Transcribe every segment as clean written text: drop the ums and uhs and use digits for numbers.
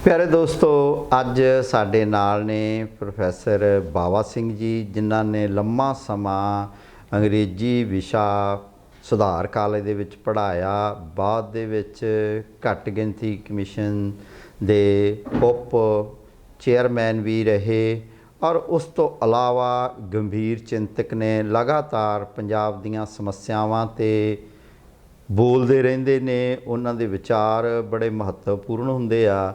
प्यारे दोस्तों, अज साडे नाल ने प्रोफैसर बावा सिंह जी, जिन्हां ने लम्मा समा अंग्रेजी विशा सुधार कालेज दे विच पढ़ाया। बाद दे विच घट गिनती कमीशन दे उप चेयरमैन भी रहे और उस तो अलावा गंभीर चिंतक ने। लगातार पंजाब दीयां समस्यावां ते बोलते रहंदे ने। उन्हां दे विचार बड़े महत्वपूर्ण हुंदे आ।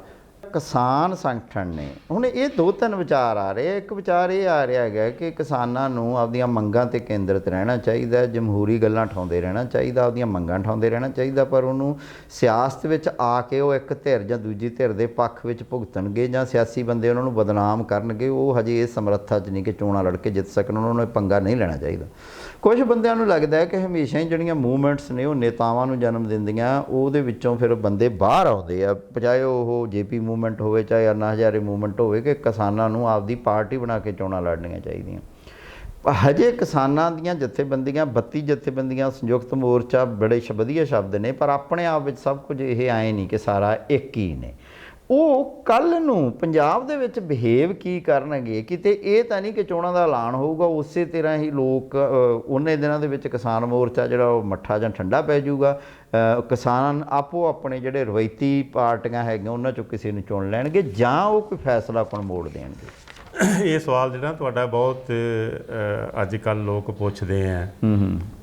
किसान संगठन ने हुण ये दो तीन विचार आ रहे। एक विचार ये आ रहा है कि किसानां नूं आपदियां मंगां ते केंद्रित रहना चाहिए, जमहूरी गल्लां उठाउंदे रहना चाहिए, आपदियां मंगां उठाउंदे रहना चाहिए, पर उन्होंने सियासत विच आके वो एक धिर जां दूजी धिर दे पक्ष विच भुगतणगे जां सियासी बंदे उन्होंने बदनाम करनगे। वो हजे इस समर्था च नहीं कि चोणां लड़ के जित सकन, उन्होंने पंगा नहीं लेना चाहिए। कुछ बंदियां नूं लगदा है कि हमेशा ही जिहड़ियां मूवमेंट्स ने वो नेतावां नूं जन्म दिंदियां, ਉਹਦੇ ਵਿੱਚੋਂ फिर बंदे बाहर आउंदे आ, चाहे वो JP मूवमेंट होवे चाहे अन्ना हज़ारे मूवमेंट होवे, कि किसानां नूं आपदी पार्टी बना के चोणां लड़नियां चाहीदियां। हजे किसानां दीयां जथेबंदियां 32 जथेबंदियां संयुक्त मोर्चा बड़े वधिया शब्द ने, पर अपने आप विच सब कुछ ये आए नहीं कि सारा एक ही ने। ਉਹ ਕੱਲ੍ਹ ਨੂੰ ਪੰਜਾਬ ਦੇ ਵਿੱਚ ਬਿਹੇਵ ਕੀ ਕਰਨਗੇ, ਕਿਤੇ ਇਹ ਤਾਂ ਨਹੀਂ ਕਿ ਚੋਣਾਂ ਦਾ ਐਲਾਨ ਹੋਊਗਾ ਉਸੇ ਤਰ੍ਹਾਂ ਹੀ ਲੋਕ ਉਹਨੇ ਦਿਨਾਂ ਦੇ ਵਿੱਚ ਕਿਸਾਨ ਮੋਰਚਾ ਜਿਹੜਾ ਉਹ ਮੱਠਾ ਜਾਂ ਠੰਡਾ ਪੈ ਜਾਊਗਾ। ਕਿਸਾਨ ਆਪੋ ਆਪਣੇ ਜਿਹੜੇ ਰਵਾਇਤੀ ਪਾਰਟੀਆਂ ਹੈਗੀਆਂ ਉਹਨਾਂ 'ਚੋਂ ਕਿਸੇ ਨੂੰ ਚੁਣ ਲੈਣਗੇ ਜਾਂ ਉਹ ਕੋਈ ਫੈਸਲਾ ਆਪਣਾ ਮੋੜ ਦੇਣਗੇ। ਇਹ ਸਵਾਲ ਜਿਹੜਾ ਤੁਹਾਡਾ ਬਹੁਤ ਅੱਜ ਕੱਲ੍ਹ ਲੋਕ ਪੁੱਛਦੇ ਆ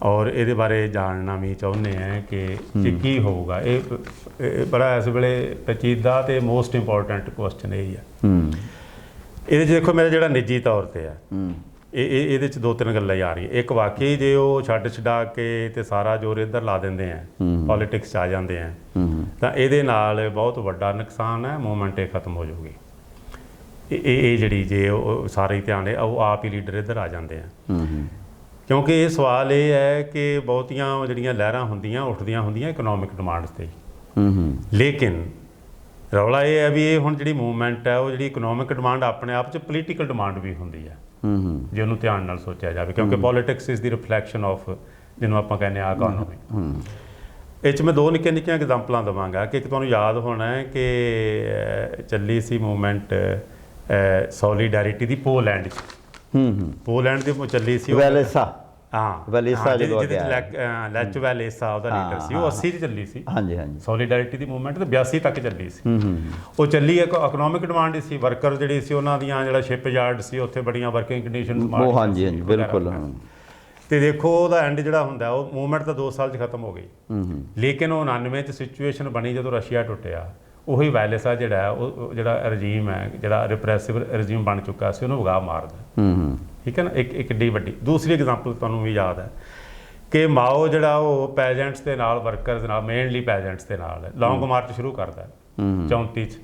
ਔਰ ਇਹਦੇ ਬਾਰੇ ਜਾਣਨਾ ਵੀ ਚਾਹੁੰਦੇ ਆ ਕਿ ਕੀ ਹੋਊਗਾ। ਇਹ ਬੜਾ ਇਸ ਵੇਲੇ ਪੇਚੀਦਾ ਤੇ ਮੋਸਟ ਇੰਪੋਰਟੈਂਟ ਕੁਐਸਚਨ ਇਹ ਹੀ ਆ। ਇਹਦੇ 'ਚ ਦੇਖੋ, ਮੇਰਾ ਜਿਹੜਾ ਨਿੱਜੀ ਤੌਰ 'ਤੇ ਆ ਇਹਦੇ 'ਚ ਦੋ ਤਿੰਨ ਗੱਲਾਂ ਆ ਰਹੀਆਂ। ਇੱਕ ਵਾਕਈ ਜੇ ਉਹ ਛੱਡ ਛਡਾ ਕੇ ਤੇ ਸਾਰਾ ਜ਼ੋਰ ਇੱਧਰ ਲਾ ਦਿੰਦੇ ਆ, ਪੋਲੀਟਿਕਸ 'ਚ ਆ ਜਾਂਦੇ ਆ, ਤਾਂ ਇਹਦੇ ਨਾਲ ਬਹੁਤ ਵੱਡਾ ਨੁਕਸਾਨ ਹੈ। ਮੂਵਮੈਂਟ ਇਹ ਖਤਮ ਹੋ ਜਾਊਗੀ। ਇਹ ਜਿਹੜੀ ਜੇ ਉਹ ਸਾਰੇ ਧਿਆਨ ਹੈ ਉਹ ਆਪ ਹੀ ਲੀਡਰ ਇੱਧਰ ਆ ਜਾਂਦੇ ਆ। ਕਿਉਂਕਿ ਇਹ ਸਵਾਲ ਇਹ ਹੈ ਕਿ ਬਹੁਤੀਆਂ ਜਿਹੜੀਆਂ ਲਹਿਰਾਂ ਹੁੰਦੀਆਂ ਉੱਠਦੀਆਂ ਹੁੰਦੀਆਂ ਇਕਨੋਮਿਕ ਡਿਮਾਂਡਸ 'ਤੇ, ਲੇਕਿਨ ਰੌਲਾ ਇਹ ਹੈ ਵੀ ਇਹ ਹੁਣ ਜਿਹੜੀ ਮੂਵਮੈਂਟ ਹੈ ਉਹ ਜਿਹੜੀ ਇਕਨੋਮਿਕ ਡਿਮਾਂਡ ਆਪਣੇ ਆਪ 'ਚ ਪੋਲੀਟੀਕਲ ਡਿਮਾਂਡ ਵੀ ਹੁੰਦੀ ਹੈ ਜੇ ਉਹਨੂੰ ਧਿਆਨ ਨਾਲ ਸੋਚਿਆ ਜਾਵੇ। ਕਿਉਂਕਿ politics is the reflection of ਜਿਹਨੂੰ ਆਪਾਂ ਕਹਿੰਦੇ ਆ ਇਕੋਨੋਮੀ। ਇਹ 'ਚ ਮੈਂ ਦੋ ਨਿੱਕੀਆਂ ਨਿੱਕੀਆਂ ਐਗਜ਼ਾਮਪਲਾਂ ਦੇਵਾਂਗਾ ਕਿ ਇੱਕ ਤੁਹਾਨੂੰ ਯਾਦ ਹੋਣਾ ਹੈ ਕਿ ਚੱਲੀ ਸੀ ਮੂਵਮੈਂਟ ਸੋਲੀਡੈਰਿਟੀ ਦੀ ਪੋਲੈਂਡ 'ਚ। ਪੋਲੈਂਡ ਦੀ ਚੱਲੀ ਸੀ ਵੈਲੇਸਾ। ਵੈਲੇਸਾ ਲੈਚ ਵੈਲੇਸਾ ਉਹਦਾ ਲੀਡਰ ਸੀ। ਉਹ 80 'ਚ ਚੱਲੀ ਸੀ। ਸੋਲੀਡੈਰਿਟੀ ਦੀ ਮੂਵਮੈਂਟ ਤੇ 82 ਤੱਕ ਚੱਲੀ ਸੀ। ਉਹ ਚੱਲੀ ਇੱਕ ਇਕਨੋਮਿਕ ਡਿਮਾਂਡ ਸੀ। ਵਰਕਰ ਜਿਹੜੀ ਸੀ ਉਹਨਾਂ ਦੀਆਂ ਜਿਹੜਾ ਸ਼ਿਪ ਯਾਰਡ ਸੀ ਉੱਥੇ ਬੜੀਆਂ ਵਰਕਿੰਗ ਕੰਡੀਸ਼ਨ ਬਿਲਕੁਲ। ਤੇ ਦੇਖੋ ਉਹਦਾ ਐਂਡ ਜਿਹੜਾ ਹੁੰਦਾ ਉਹ ਮੂਵਮੈਂਟ ਤਾਂ 2 ਸਾਲ 'ਚ ਖਤਮ ਹੋ ਗਈ। ਲੇਕਿਨ ਉਹ 99 'ਚ ਸਿਚੁਏਸ਼ਨ ਬਣੀ ਜਦੋਂ ਰਸ਼ੀਆ ਟੁੱਟਿਆ। ਉਹੀ ਵਾਇਲੇਸਾ ਜਿਹੜਾ ਉਹ ਜਿਹੜਾ ਰਜੀਮ ਹੈ, ਜਿਹੜਾ ਰਿਪਰੈਸਿਵ ਰਜੀਮ ਬਣ ਚੁੱਕਾ ਸੀ, ਉਹਨੂੰ ਵਗਾ ਮਾਰਦਾ। ਠੀਕ ਹੈ ਨਾ। ਇੱਕ ਕਿੱਡੀ ਵੱਡੀ ਦੂਸਰੀ ਐਗਜ਼ਾਮਪਲ ਤੁਹਾਨੂੰ ਵੀ ਯਾਦ ਹੈ ਕਿ ਮਾਓ ਜਿਹੜਾ ਉਹ ਪੈਜੈਂਟਸ ਦੇ ਨਾਲ, ਵਰਕਰਸ ਦੇ ਨਾਲ, ਮੇਨਲੀ ਪੈਜੈਂਟਸ ਦੇ ਨਾਲ ਲੌਂਗ ਮਾਰਚ ਸ਼ੁਰੂ ਕਰਦਾ 34 'ਚ।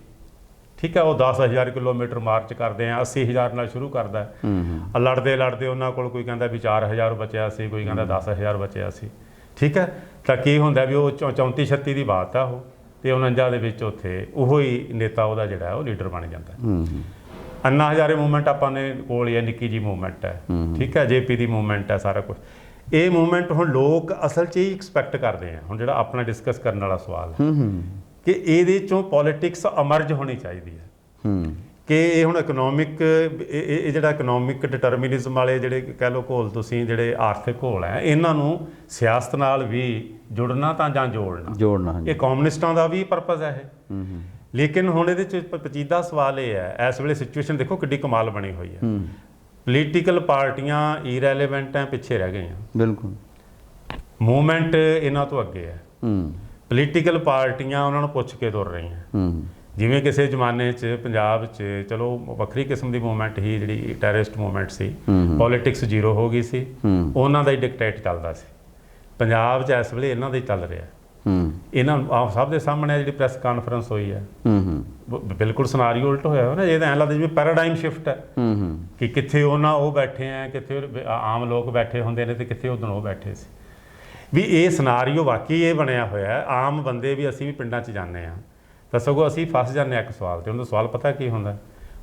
ਠੀਕ ਹੈ। ਉਹ 10,000 ਕਿਲੋਮੀਟਰ ਮਾਰਚ ਕਰਦੇ ਆ। 80,000 ਨਾਲ ਸ਼ੁਰੂ ਕਰਦਾ। ਲੜਦੇ ਲੜਦੇ ਉਹਨਾਂ ਕੋਲ ਕੋਈ ਕਹਿੰਦਾ ਵੀ 4,000 ਬਚਿਆ ਸੀ, ਕੋਈ ਕਹਿੰਦਾ 10,000 ਬਚਿਆ ਸੀ। ਠੀਕ ਹੈ। ਤਾਂ ਕੀ ਹੁੰਦਾ ਵੀ ਉਹ 34-36 ਦੀ ਬਾਤ ਆ ਉਹ, ਤੇ 49 ਦੇ ਵਿੱਚ ਉੱਥੇ ਉਹੋ ਹੀ ਨੇਤਾ ਉਹਦਾ ਜਿਹੜਾ ਉਹ ਲੀਡਰ ਬਣ ਜਾਂਦਾ। ਅੰਨਾ ਹਜ਼ਾਰੇ ਮੂਵਮੈਂਟ ਆਪਾਂ ਨੇ ਕੋਲ ਹੀ ਹੈ, ਨਿੱਕੀ ਜੀ ਮੂਵਮੈਂਟ ਹੈ। ਠੀਕ ਹੈ। JP ਦੀ ਮੂਵਮੈਂਟ ਹੈ, ਸਾਰਾ ਕੁਛ। ਇਹ ਮੂਵਮੈਂਟ ਹੁਣ ਲੋਕ ਅਸਲ 'ਚ ਹੀ ਐਕਸਪੈਕਟ ਕਰਦੇ ਆ। ਹੁਣ ਜਿਹੜਾ ਆਪਣਾ ਡਿਸਕਸ ਕਰਨ ਵਾਲਾ ਸਵਾਲ ਹੈ ਕਿ ਇਹਦੇ 'ਚੋਂ ਪੋਲੀਟਿਕਸ ਅਮਰਜ ਹੋਣੀ ਚਾਹੀਦੀ ਹੈ ਕਿ ਇਹ ਹੁਣ ਇਕਨੋਮਿਕ ਇਹ ਜਿਹੜਾ ਇਕਨੋਮਿਕ ਡਿਟਰਮਿਨਿਜ਼ਮ ਵਾਲੇ ਜਿਹੜੇ ਕਹਿ ਲਓ ਘੋਲ, ਤੁਸੀਂ ਜਿਹੜੇ ਆਰਥਿਕ ਘੋਲ ਹੈ, ਇਹਨਾਂ ਨੂੰ ਸਿਆਸਤ ਨਾਲ ਵੀ ਜੁੜਨਾ ਤਾਂ ਜਾਂ ਜੋੜਨਾ। ਇਹ ਕਮਿਊਨਿਸਟਾਂ ਦਾ ਵੀ ਪਰਪਸ ਹੈ ਇਹ। ਲੇਕਿਨ ਹੁਣ ਇਹਦੇ 'ਚ ਪੇਚੀਦਾ ਸਵਾਲ ਇਹ ਹੈ, ਇਸ ਵੇਲੇ ਸਿਚੁਏਸ਼ਨ ਦੇਖੋ ਕਿੱਡੀ ਕਮਾਲ ਬਣੀ ਹੋਈ ਹੈ। ਪੋਲੀਟੀਕਲ ਪਾਰਟੀਆਂ ਇਰੈਲੇਵੈਂਟ ਹੈ, ਪਿੱਛੇ ਰਹਿ ਗਈਆਂ। ਬਿਲਕੁਲ। ਮੂਵਮੈਂਟ ਇਹਨਾਂ ਤੋਂ ਅੱਗੇ ਹੈ। ਪੋਲੀਟੀਕਲ ਪਾਰਟੀਆਂ ਉਹਨਾਂ ਨੂੰ ਪੁੱਛ ਕੇ ਤੁਰ ਰਹੀਆਂ। ਜਿਵੇਂ ਕਿਸੇ ਜ਼ਮਾਨੇ 'ਚ ਪੰਜਾਬ 'ਚ ਚਲੋ ਵੱਖਰੀ ਕਿਸਮ ਦੀ ਮੂਵਮੈਂਟ ਹੀ, ਜਿਹੜੀ ਟੈਰਰਿਸਟ ਮੂਵਮੈਂਟ ਸੀ, ਪੋਲੀਟਿਕਸ ਜ਼ੀਰੋ ਹੋ ਗਈ ਸੀ, ਉਹਨਾਂ ਦਾ ਹੀ ਡਿਕਟੇਟ ਚੱਲਦਾ ਸੀ। ਪੰਜਾਬ 'ਚ ਇਸ ਵੇਲੇ ਇਹਨਾਂ ਦਾ ਹੀ ਚੱਲ ਰਿਹਾ। ਇਹਨਾਂ ਸਭ ਦੇ ਸਾਹਮਣੇ ਜਿਹੜੀ ਪ੍ਰੈਸ ਕਾਨਫਰੰਸ ਹੋਈ ਹੈ, ਬਿਲਕੁਲ ਸਿਨਾਰੀਓ ਉਲਟ ਹੋਇਆ ਹੋਇਆ ਨਾ। ਇਹ ਤਾਂ ਐਂ ਲੱਗਦਾ ਜਿਵੇਂ ਪੈਰਾਡਾਈਮ ਸ਼ਿਫਟ ਹੈ ਕਿ ਕਿੱਥੇ ਉਹ ਬੈਠੇ ਆ, ਕਿੱਥੇ ਆਮ ਲੋਕ ਬੈਠੇ ਹੁੰਦੇ ਨੇ ਤੇ ਕਿੱਥੇ ਉਦੋਂ ਉਹ ਬੈਠੇ ਸੀ। ਵੀ ਇਹ ਸਿਨਾਰੀਓ ਵਾਕਈ ਇਹ ਬਣਿਆ ਹੋਇਆ। ਆਮ ਬੰਦੇ ਵੀ, ਅਸੀਂ ਵੀ ਪਿੰਡਾਂ 'ਚ ਜਾਂਦੇ ਹਾਂ ਤਾਂ ਸਗੋਂ ਅਸੀਂ ਫਸ ਜਾਂਦੇ ਹਾਂ ਇੱਕ ਸਵਾਲ 'ਤੇ। ਉਹਦਾ ਸਵਾਲ ਪਤਾ ਕੀ ਹੁੰਦਾ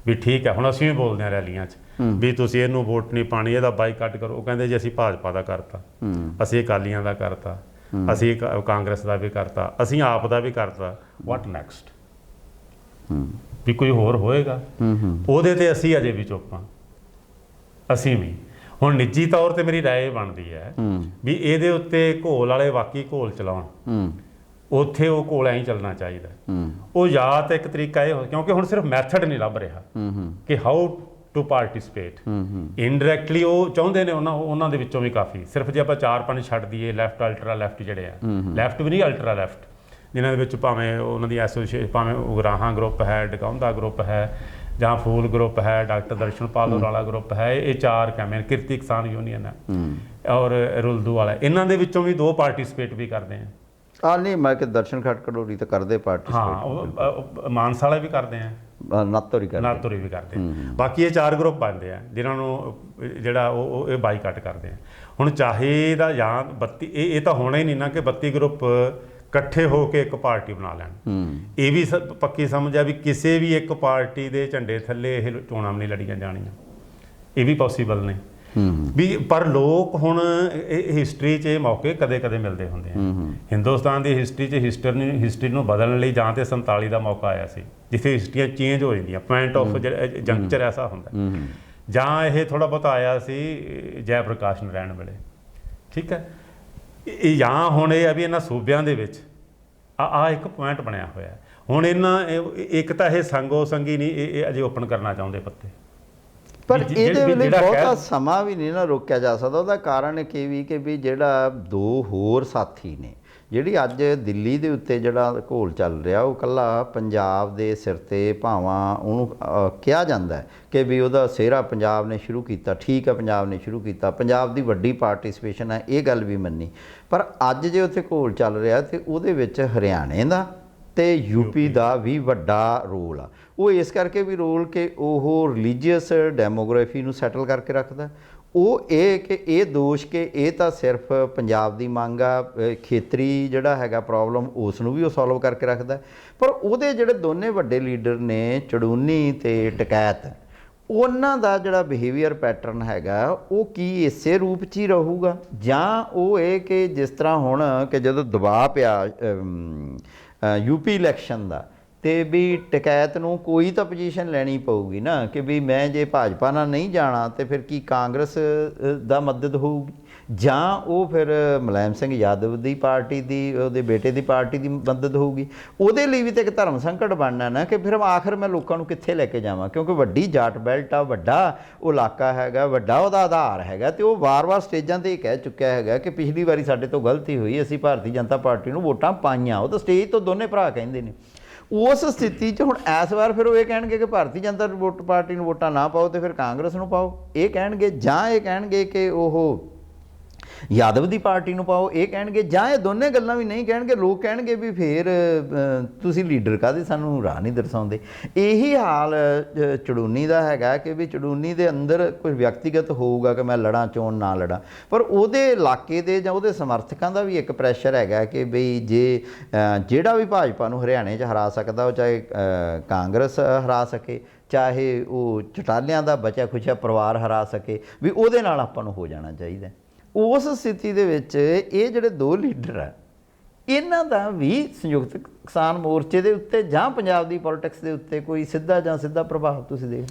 ਵੀ ਠੀਕ ਹੈ, ਹੁਣ ਅਸੀਂ ਵੀ ਬੋਲਦੇ ਹਾਂ ਰੈਲੀਆਂ 'ਚ ਵੀ ਤੁਸੀਂ ਇਹਨੂੰ ਵੋਟ ਨਹੀਂ ਪਾਣੀ, ਇਹਦਾ ਬਾਈਕਾਟ ਕਰੋ। ਉਹ ਕਹਿੰਦੇ ਜੀ ਅਸੀਂ ਭਾਜਪਾ ਦਾ ਕਰਤਾ, ਅਸੀਂ ਅਕਾਲੀਆਂ ਦਾ ਕਰਤਾ, ਅਸੀਂ ਕਾਂਗਰਸ ਦਾ ਵੀ ਕਰਤਾ, ਅਸੀਂ ਆਪ ਦਾ ਵੀ ਕਰਤਾ। ਵਾਟ ਨੈਕਸਟ? ਵੀ ਕੋਈ ਹੋਰ ਹੋਏਗਾ। ਉਹਦੇ ਤੇ ਅਸੀਂ ਅਜੇ ਵੀ ਚੁੱਪ ਹਾਂ। ਅਸੀਂ ਵੀ ਹੁਣ ਨਿੱਜੀ ਤੌਰ ਤੇ ਮੇਰੀ ਰਾਏ ਬਣਦੀ ਹੈ ਵੀ ਇਹਦੇ ਉੱਤੇ ਘੋਲ ਵਾਲੇ ਵਾਕਈ ਘੋਲ ਚਲਾਉਣ, ਉੱਥੇ ਉਹ ਘੋਲ ਐਂ ਹੀ ਚੱਲਣਾ ਚਾਹੀਦਾ। ਉਹ ਜਾਂ ਤਾਂ ਇੱਕ ਤਰੀਕਾ ਇਹ ਕਿਉਂਕਿ ਹੁਣ ਸਿਰਫ ਮੈਥਡ ਨਹੀਂ ਲੱਭ ਰਿਹਾ ਕਿ ਹਾਊ ਟੂ ਪਾਰਟੀਸਪੇਟ, ਇਨਡਾਇਰੈਕਟਲੀ ਉਹ ਚਾਹੁੰਦੇ ਨੇ ਉਹਨਾਂ ਦੇ ਵਿੱਚੋਂ ਵੀ ਕਾਫੀ। ਸਿਰਫ ਜੇ ਆਪਾਂ 4-5 ਛੱਡ ਦਈਏ, ਲੈਫਟ, ਅਲਟਰਾ ਲੈਫਟ ਜਿਹੜੇ ਆ, ਲੈਫਟ ਵੀ ਨਹੀਂ ਅਲਟਰਾ ਲੈਫਟ, ਜਿਨ੍ਹਾਂ ਦੇ ਵਿੱਚ ਭਾਵੇਂ ਉਹਨਾਂ ਦੀ ਐਸੋਸੀਏਸ਼ਨ, ਭਾਵੇਂ ਉਗਰਾਹਾਂ ਗਰੁੱਪ ਹੈ, ਡਕਾਉਂਦਾ ਗਰੁੱਪ ਹੈ, ਜਾਂ ਫੂਲ ਗਰੁੱਪ ਹੈ, ਡਾਕਟਰ ਦਰਸ਼ਨਪਾਲ ਵਾਲਾ ਗਰੁੱਪ ਹੈ, ਇਹ 4 ਕੈਮੇ, ਕਿਰਤੀ ਕਿਸਾਨ ਯੂਨੀਅਨ ਹੈ ਔਰ ਰੁਲਦੂ ਵਾਲਾ, ਇਹਨਾਂ ਦੇ ਵਿੱਚੋਂ ਵੀ 2 ਪਾਰਟੀਸਪੇਟ ਵੀ ਕਰਦੇ ਆ। ਨਹੀਂ, ਮੈਂ ਕਿ ਦਰਸ਼ਨ ਖਟਕੜੋਰੀ ਤਾਂ ਕਰਦੇ ਪਾਰਟੀਸਪੇਟ, ਉਹ ਮਾਨਸਾ ਵਾਲੇ ਵੀ ਕਰਦੇ ਆ, ਨਾਤੋਰੀ ਵੀ ਕਰਦੇ ਆ। ਬਾਕੀ ਇਹ 4 ਗਰੁੱਪ ਬਣਦੇ ਆ ਜਿਨ੍ਹਾਂ ਨੂੰ ਜਿਹੜਾ ਉਹ ਇਹ ਬਾਈਕਾਟ ਕਰਦੇ ਆ। ਹੁਣ ਚਾਹੇ ਦਾ ਜਾਂ 32 ਇਹ ਤਾਂ ਹੋਣਾ ਹੀ ਨਹੀਂ ਨਾ ਕਿ 32 ਗਰੁੱਪ ਇਕੱਠੇ ਹੋ ਕੇ ਇੱਕ ਪਾਰਟੀ ਬਣਾ ਲੈਣ। ਇਹ ਵੀ ਪੱਕੀ ਸਮਝ ਆ ਵੀ ਕਿਸੇ ਵੀ ਇੱਕ ਪਾਰਟੀ ਦੇ ਝੰਡੇ ਥੱਲੇ ਇਹ ਚੋਣਾਂ ਨਹੀਂ ਲੜੀਆਂ ਜਾਣੀਆਂ, ਇਹ ਵੀ ਪੋਸੀਬਲ ਨੇ ਵੀ। ਪਰ ਲੋਕ ਹੁਣ ਹਿਸਟਰੀ 'ਚ ਇਹ ਮੌਕੇ ਕਦੇ ਕਦੇ ਮਿਲਦੇ ਹੁੰਦੇ ਆ। ਹਿੰਦੁਸਤਾਨ ਦੀ ਹਿਸਟਰੀ 'ਚ ਹਿਸਟਰੀ ਨੂੰ ਬਦਲਣ ਲਈ ਜਾਂ ਤੇ 47 ਦਾ ਮੌਕਾ ਆਇਆ ਸੀ ਜਿੱਥੇ ਹਿਸਟਰੀਆਂ ਚੇਂਜ ਹੋ ਜਾਂਦੀਆਂ, ਪੁਆਇੰਟ ਆਫ ਜੰਕਚਰ ਐਸਾ ਹੁੰਦਾ, ਜਾਂ ਇਹ ਥੋੜ੍ਹਾ ਬਹੁਤ ਆਇਆ ਸੀ ਜੈ ਪ੍ਰਕਾਸ਼ ਨਾਰਾਇਣ ਵੇਲੇ, ਠੀਕ ਹੈ। ਇਹ ਜਾਂ ਹੁਣ ਇਹ ਆ ਵੀ ਇਹਨਾਂ ਸੂਬਿਆਂ ਦੇ ਵਿੱਚ ਆ ਇੱਕ ਪੁਆਇੰਟ ਬਣਿਆ ਹੋਇਆ। ਹੁਣ ਇੱਕ ਤਾਂ ਇਹ ਸੰਗੋ ਸੰਗੀ ਨਹੀਂ, ਇਹ ਅਜੇ ਓਪਨ ਕਰਨਾ ਚਾਹੁੰਦੇ ਪੱਤੇ, ਪਰ ਇਹਦੇ ਵੇਲੇ ਬਹੁਤਾ ਸਮਾਂ ਵੀ ਨਹੀਂ ਨਾ ਰੋਕਿਆ ਜਾ ਸਕਦਾ। ਉਹਦਾ ਕਾਰਨ ਕਿ ਵੀ ਜਿਹੜਾ 2 ਹੋਰ ਸਾਥੀ ਨੇ, ਜਿਹੜੀ ਅੱਜ ਦਿੱਲੀ ਦੇ ਉੱਤੇ ਜਿਹੜਾ ਘੋਲ ਚੱਲ ਰਿਹਾ, ਉਹ ਇਕੱਲਾ ਪੰਜਾਬ ਦੇ ਸਿਰ ਤੇ ਭਾਵਾਂ ਉਹਨੂੰ ਕਿਹਾ ਜਾਂਦਾ ਕਿ ਵੀ ਉਹਦਾ ਸਿਹਰਾ ਪੰਜਾਬ ਨੇ ਸ਼ੁਰੂ ਕੀਤਾ, ਠੀਕ ਹੈ, ਪੰਜਾਬ ਨੇ ਸ਼ੁਰੂ ਕੀਤਾ, ਪੰਜਾਬ ਦੀ ਵੱਡੀ ਪਾਰਟੀਸਪੇਸ਼ਨ ਹੈ, ਇਹ ਗੱਲ ਵੀ ਮੰਨੀ। ਪਰ ਅੱਜ ਜੇ ਉੱਥੇ ਘੋਲ ਚੱਲ ਰਿਹਾ ਤੇ ਉਹਦੇ ਵਿੱਚ ਹਰਿਆਣੇ ਦਾ ਤੇ ਯੂਪੀ ਦਾ ਵੀ ਵੱਡਾ ਰੋਲ ਆ। ਉਹ ਇਸ ਕਰਕੇ ਵੀ ਰੋਲ ਕਿ ਉਹ ਰਿਲੀਜੀਅਸ ਡੈਮੋਗ੍ਰਾਫੀ ਨੂੰ ਸੈਟਲ ਕਰਕੇ ਰੱਖਦਾ। ਉਹ ਇਹ ਕਿ ਇਹ ਦੋਸ਼ ਕਿ ਇਹ ਤਾਂ ਸਿਰਫ ਪੰਜਾਬ ਦੀ ਮੰਗ ਆ, ਖੇਤਰੀ ਜਿਹੜਾ ਹੈਗਾ ਪ੍ਰੋਬਲਮ ਉਸ ਨੂੰ ਵੀ ਉਹ ਸੋਲਵ ਕਰਕੇ ਰੱਖਦਾ। ਪਰ ਉਹਦੇ ਜਿਹੜੇ ਦੋਨੇ ਵੱਡੇ ਲੀਡਰ ਨੇ, ਚੜੂਨੀ ਤੇ ਟਕੈਤ, ਉਹਨਾਂ ਦਾ ਜਿਹੜਾ ਬਿਹੇਵੀਅਰ ਪੈਟਰਨ ਹੈਗਾ ਉਹ ਕੀ ਇਸੇ ਰੂਪ 'ਚ ਹੀ ਰਹੂਗਾ, ਜਾਂ ਉਹ ਇਹ ਕਿ ਜਿਸ ਤਰ੍ਹਾਂ ਹੁਣ ਕਿ ਜਦੋਂ ਦਬਾਅ ਪਿਆ ਯੂਪੀ ਇਲੈਕਸ਼ਨ ਦਾ, ਤੇ ਵੀ ਟਕੈਤ ਨੂੰ ਕੋਈ ਤਾਂ ਪੋਜੀਸ਼ਨ ਲੈਣੀ ਪਊਗੀ ਨਾ ਕਿ ਵੀ ਮੈਂ ਜੇ ਭਾਜਪਾ ਨਾਲ ਨਹੀਂ ਜਾਣਾ ਤੇ ਫਿਰ ਕੀ ਕਾਂਗਰਸ ਦਾ ਮਦਦ ਹੋਊਗੀ, ਜਾਂ ਉਹ ਫਿਰ ਮੁਲਾਇਮ ਸਿੰਘ ਯਾਦਵ ਦੀ ਪਾਰਟੀ ਦੀ, ਉਹਦੇ ਬੇਟੇ ਦੀ ਪਾਰਟੀ ਦੀ ਮਦਦ ਹੋਊਗੀ। ਉਹਦੇ ਲਈ ਵੀ ਤਾਂ ਇੱਕ ਧਰਮ ਸੰਕਟ ਬਣਨਾ ਨਾ ਕਿ ਫਿਰ ਆਖਰ ਮੈਂ ਲੋਕਾਂ ਨੂੰ ਕਿੱਥੇ ਲੈ ਕੇ ਜਾਵਾਂ, ਕਿਉਂਕਿ ਵੱਡੀ ਜਾਟ ਬੈਲਟ ਆ, ਵੱਡਾ ਉਹ ਇਲਾਕਾ ਹੈਗਾ, ਵੱਡਾ ਉਹਦਾ ਆਧਾਰ ਹੈਗਾ। ਤੇ ਉਹ ਵਾਰ-ਵਾਰ ਸਟੇਜਾਂ 'ਤੇ ਕਹਿ ਚੁੱਕਿਆ ਹੈਗਾ ਕਿ ਪਿਛਲੀ ਵਾਰੀ ਸਾਡੇ ਤੋਂ ਗਲਤੀ ਹੋਈ, ਅਸੀਂ ਭਾਰਤੀ ਜਨਤਾ ਪਾਰਟੀ ਨੂੰ ਵੋਟਾਂ ਪਾਈਆਂ। ਉਹ ਤਾਂ ਸਟੇਜ ਤੋਂ ਦੋਨੇ ਭਰਾ ਕਹਿੰਦੇ ਨੇ। ਉਸ ਸਥਿਤੀ 'ਚ ਹੁਣ ਇਸ ਵਾਰ ਫਿਰ ਉਹ ਇਹ ਕਹਿਣਗੇ ਕਿ ਭਾਰਤੀ ਜਨਤਾ ਪਾਰਟੀ ਨੂੰ ਵੋਟਾਂ ਨਾ ਪਾਓ ਤੇ ਫਿਰ ਕਾਂਗਰਸ ਨੂੰ ਪਾਓ, ਇਹ ਕਹਿਣਗੇ, ਜਾਂ ਇਹ ਕਹਿਣਗੇ ਕਿ ਉਹ ਯਾਦਵ ਦੀ ਪਾਰਟੀ ਨੂੰ ਪਾਓ, ਇਹ ਕਹਿਣਗੇ, ਜਾਂ ਇਹ ਦੋਨੇ ਗੱਲਾਂ ਵੀ ਨਹੀਂ ਕਹਿਣਗੇ। ਲੋਕ ਕਹਿਣਗੇ ਵੀ ਫਿਰ ਤੁਸੀਂ ਲੀਡਰ ਕਾਹਦੇ ਸਾਨੂੰ ਰਾਹ ਨਹੀਂ ਦਰਸਾਉਂਦੇ। ਇਹੀ ਹਾਲ ਚੜੂਨੀ ਦਾ ਹੈਗਾ ਕਿ ਵੀ ਚੜੂਨੀ ਦੇ ਅੰਦਰ ਕੋਈ ਵਿਅਕਤੀਗਤ ਹੋਊਗਾ ਕਿ ਮੈਂ ਲੜਾਂ ਚੋਣ ਨਾ ਲੜਾਂ, ਪਰ ਉਹਦੇ ਇਲਾਕੇ ਦੇ ਜਾਂ ਉਹਦੇ ਸਮਰਥਕਾਂ ਦਾ ਵੀ ਇੱਕ ਪ੍ਰੈਸ਼ਰ ਹੈਗਾ ਕਿ ਬਈ ਜੇ ਜਿਹੜਾ ਵੀ ਭਾਜਪਾ ਨੂੰ ਹਰਿਆਣੇ 'ਚ ਹਰਾ ਸਕਦਾ, ਉਹ ਚਾਹੇ ਕਾਂਗਰਸ ਹਰਾ ਸਕੇ, ਚਾਹੇ ਉਹ ਚਟਾਲਿਆਂ ਦਾ ਬਚਿਆ ਖੁਚਿਆ ਪਰਿਵਾਰ ਹਰਾ ਸਕੇ, ਵੀ ਉਹਦੇ ਨਾਲ ਆਪਾਂ ਨੂੰ ਹੋ ਜਾਣਾ ਚਾਹੀਦਾ। ਉਸ ਸਥਿਤੀ ਦੇ ਵਿੱਚ ਇਹ ਜਿਹੜੇ 2 ਲੀਡਰ ਆ, ਇਹਨਾਂ ਦਾ ਵੀ ਸੰਯੁਕਤ ਕਿਸਾਨ ਮੋਰਚੇ ਦੇ ਉੱਤੇ ਜਾਂ ਪੰਜਾਬ ਦੀ ਪੋਲਿਟਿਕਸ ਦੇ ਉੱਤੇ ਕੋਈ ਸਿੱਧਾ ਜਾਂ ਸਿੱਧਾ ਪ੍ਰਭਾਵ ਤੁਸੀਂ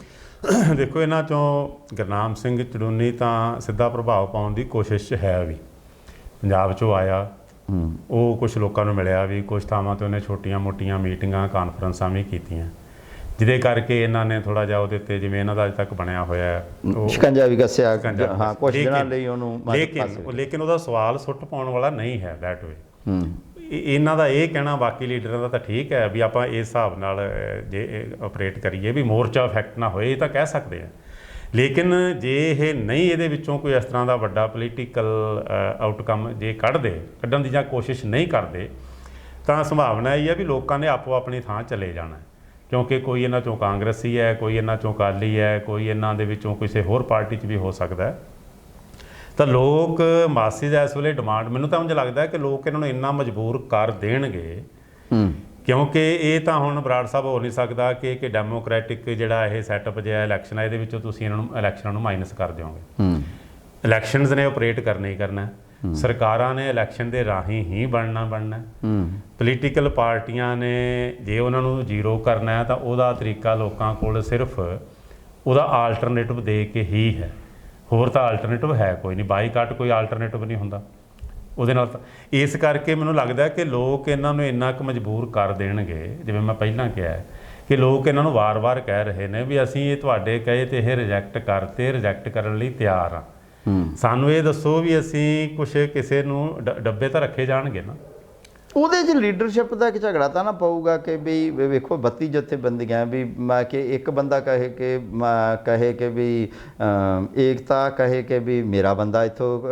ਦੇਖੋ। ਇਹਨਾਂ 'ਚੋਂ ਗੁਰਨਾਮ ਸਿੰਘ ਚੜੂਨੀ ਤਾਂ ਸਿੱਧਾ ਪ੍ਰਭਾਵ ਪਾਉਣ ਦੀ ਕੋਸ਼ਿਸ਼ ਹੈ ਵੀ, ਪੰਜਾਬ 'ਚੋਂ ਆਇਆ, ਉਹ ਕੁਝ ਲੋਕਾਂ ਨੂੰ ਮਿਲਿਆ ਵੀ, ਕੁਝ ਥਾਵਾਂ 'ਤੇ ਉਹਨੇ ਛੋਟੀਆਂ-ਮੋਟੀਆਂ ਮੀਟਿੰਗਾਂ, ਕਾਨਫਰੰਸਾਂ ਵੀ ਕੀਤੀਆਂ, ਜਿਹਦੇ ਕਰਕੇ ਇਹਨਾਂ ਨੇ ਥੋੜ੍ਹਾ ਜਿਹਾ ਉਹਦੇ ਉੱਤੇ, ਜਿਵੇਂ ਇਹਨਾਂ ਦਾ ਅੱਜ ਤੱਕ ਬਣਿਆ ਹੋਇਆ ਸ਼ਿਕੰਜਾ ਵੀ ਕੱਸਿਆ, ਹਾਂ, ਕੁਝ ਦਿਨਾਂ ਲਈ ਉਹਨੂੰ। ਲੇਕਿਨ ਉਹਦਾ ਸਵਾਲ ਸੁੱਟ ਪਾਉਣ ਵਾਲਾ ਨਹੀਂ ਹੈ ਦੈਟ ਵੇ। ਇਹਨਾਂ ਦਾ ਇਹ ਕਹਿਣਾ, ਬਾਕੀ ਲੀਡਰਾਂ ਦਾ ਤਾਂ ਠੀਕ ਹੈ ਵੀ ਆਪਾਂ ਇਸ ਹਿਸਾਬ ਨਾਲ ਜੇ ਆਪਰੇਟ ਕਰੀਏ ਵੀ ਮੋਰਚਾ ਇਫੈਕਟ ਨਾ ਹੋਏ, ਇਹ ਤਾਂ ਕਹਿ ਸਕਦੇ ਆ। ਲੇਕਿਨ ਜੇ ਇਹ ਨਹੀਂ, ਇਹਦੇ ਵਿੱਚੋਂ ਕੋਈ ਇਸ ਤਰ੍ਹਾਂ ਦਾ ਵੱਡਾ ਪੋਲੀਟੀਕਲ ਆਊਟਕਮ ਜੇ ਕੱਢਣ ਦੀ ਜਾਂ ਕੋਸ਼ਿਸ਼ ਨਹੀਂ ਕਰਦੇ, ਤਾਂ ਸੰਭਾਵਨਾ ਇਹ ਹੈ ਵੀ ਲੋਕਾਂ ਨੇ ਆਪੋ ਆਪਣੀ ਥਾਂ ਚਲੇ ਜਾਣਾ, ਕਿਉਂਕਿ ਕੋਈ ਇਹਨਾਂ 'ਚੋਂ ਕਾਂਗਰਸੀ ਹੈ, ਕੋਈ ਇਹਨਾਂ 'ਚੋਂ ਅਕਾਲੀ ਹੈ, ਕੋਈ ਇਹਨਾਂ ਦੇ ਵਿੱਚੋਂ ਕਿਸੇ ਹੋਰ ਪਾਰਟੀ 'ਚ ਵੀ ਹੋ ਸਕਦਾ। ਤਾਂ ਲੋਕ ਮਾਸਿਸ ਇਸ ਵੇਲੇ ਡਿਮਾਂਡ, ਮੈਨੂੰ ਤਾਂ ਉਂਝ ਲੱਗਦਾ ਕਿ ਲੋਕ ਇਹਨਾਂ ਨੂੰ ਇੰਨਾ ਮਜਬੂਰ ਕਰ ਦੇਣਗੇ, ਕਿਉਂਕਿ ਇਹ ਤਾਂ ਹੁਣ ਬਰਾੜ ਸਾਹਿਬ ਹੋ ਨਹੀਂ ਸਕਦਾ ਕਿ ਡੈਮੋਕ੍ਰੈਟਿਕ ਜਿਹੜਾ ਇਹ ਸੈਟਅਪ ਜਿਹਾ ਇਲੈਕਸ਼ਨ ਹੈ, ਇਹਦੇ ਵਿੱਚੋਂ ਤੁਸੀਂ ਇਹਨਾਂ ਨੂੰ ਇਲੈਕਸ਼ਨਾਂ ਨੂੰ ਮਾਈਨਸ ਕਰ ਦਿਓਗੇ। ਇਲੈਕਸ਼ਨਸ ਨੇ ਆਪਰੇਟ ਕਰਨਾ ਹੀ ਕਰਨਾ। ਸਰਕਾਰਾਂ ਨੇ ਇਲੈਕਸ਼ਨ ਦੇ ਰਾਹੀਂ ਹੀ ਬਣਨਾ ਪੋਲੀਟੀਕਲ ਪਾਰਟੀਆਂ ਨੇ ਜੇ ਉਹਨਾਂ ਨੂੰ ਜ਼ੀਰੋ ਕਰਨਾ ਹੈ ਤਾਂ ਉਹਦਾ ਤਰੀਕਾ ਲੋਕਾਂ ਕੋਲ ਸਿਰਫ ਉਹਦਾ ਆਲਟਰਨੇਟਿਵ ਦੇ ਕੇ ਹੀ ਹੈ, ਹੋਰ ਤਾਂ ਆਲਟਰਨੇਟਿਵ ਹੈ ਕੋਈ ਨਹੀਂ। ਬਾਈਕਾਟ ਕੋਈ ਆਲਟਰਨੇਟਿਵ ਨਹੀਂ ਹੁੰਦਾ ਉਹਦੇ ਨਾਲ। ਤਾਂ ਇਸ ਕਰਕੇ ਮੈਨੂੰ ਲੱਗਦਾ ਕਿ ਲੋਕ ਇਹਨਾਂ ਨੂੰ ਇੰਨਾ ਕੁ ਮਜਬੂਰ ਕਰ ਦੇਣਗੇ, ਜਿਵੇਂ ਮੈਂ ਪਹਿਲਾਂ ਕਿਹਾ ਕਿ ਲੋਕ ਇਹਨਾਂ ਨੂੰ ਵਾਰ-ਵਾਰ ਕਹਿ ਰਹੇ ਨੇ ਵੀ ਅਸੀਂ ਇਹ ਤੁਹਾਡੇ ਕਹੇ ਤੇ ਇਹ ਰਿਜੈਕਟ ਕਰਨ ਲਈ ਤਿਆਰ ਹਾਂ। ਸਾਨੂੰ ਇਹ ਦੱਸੋ ਵੀ ਅਸੀਂ ਕੁਛ ਕਿਸੇ ਨੂੰ ਡੱਬੇ ਤਾਂ ਰੱਖੇ ਜਾਣਗੇ ਨਾ। ਉਹਦੇ 'ਚ ਲੀਡਰਸ਼ਿਪ ਦਾ ਇੱਕ ਝਗੜਾ ਤਾਂ ਨਾ ਪਊਗਾ ਕਿ ਵੀ ਵੇਖੋ 32 ਜਥੇਬੰਦੀਆਂ ਵੀ ਕਿ ਇੱਕ ਬੰਦਾ ਕਹੇ ਕਿ ਵੀ ਏਕਤਾ ਕਹੇ ਕਿ ਵੀ ਮੇਰਾ ਬੰਦਾ ਇੱਥੋਂ